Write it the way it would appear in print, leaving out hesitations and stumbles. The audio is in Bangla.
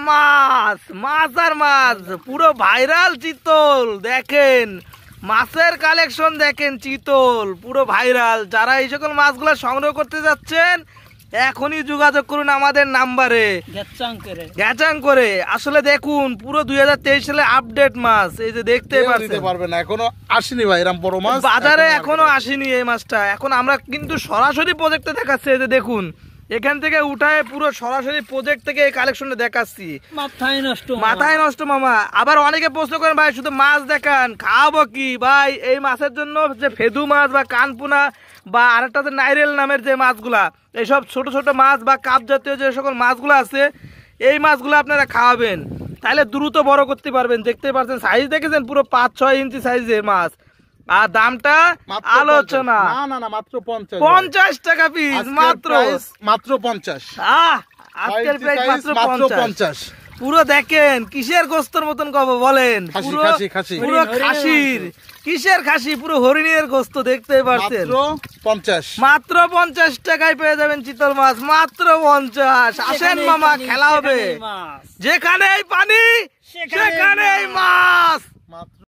মাছ মাছ আর মাছ পুরো ভাইরাল চিতল দেখেন মাছের কালেকশন দেখেন চিতল পুরো ভাইরাল যারা এই সকল মাছগুলো সংগ্রহ করতে যাচ্ছেন এখনই যোগাযোগ করুন আমাদের নাম্বারে গ্যাচাং করে আসলে দেখুন পুরো 2023 সালে আপডেট মাছ এই যে দেখতে পারবেন এখনো আসেনি ভাই এরকম বড় মাছ বাজারে এখনো আসেনি এই মাছটা এখন আমরা কিন্তু সরাসরি প্রজেক্টে দেখাচ্ছি এই যে দেখুন এখান থেকে উঠায় পুরো সরাসরি প্রজেক্ট থেকে এই কালেকশনটা দেখাচ্ছি মাথায় নষ্ট মামা আবার অনেকে প্রশ্ন করেন ভাই শুধু মাছ দেখান খাওয়াবো কি ভাই এই মাছের জন্য যে ফেদু মাছ বা কানপুনা বা আরেকটা যে নাইরেল নামের যে মাছগুলা এইসব ছোট ছোট মাছ বা কাপ জাতীয় যে সকল মাছগুলো আছে এই মাছগুলো আপনারা খাওয়াবেন তাহলে দ্রুত বড় করতে পারবেন দেখতে পাচ্ছেন সাইজ দেখেছেন পুরো 5-6 ইঞ্চি সাইজের মাছ আর দামটা আলোচনা না মাত্র 50 টাকা পিস মাত্র 50 আজকের প্রাইস মাত্র 50 পুরো দেখেন কিসের গোস্তর মতন কব বলেন পুরো খাসির কিসের খাসি পুরো হরিণের গোস্ত দেখতে পাচ্ছেন মাত্র 50 টাকায় পেয়ে যাবেন চিতল মাছ মাত্র 50 আসেন মামা খেলা হবে যেখানেই পানি সেখানেই মাছ।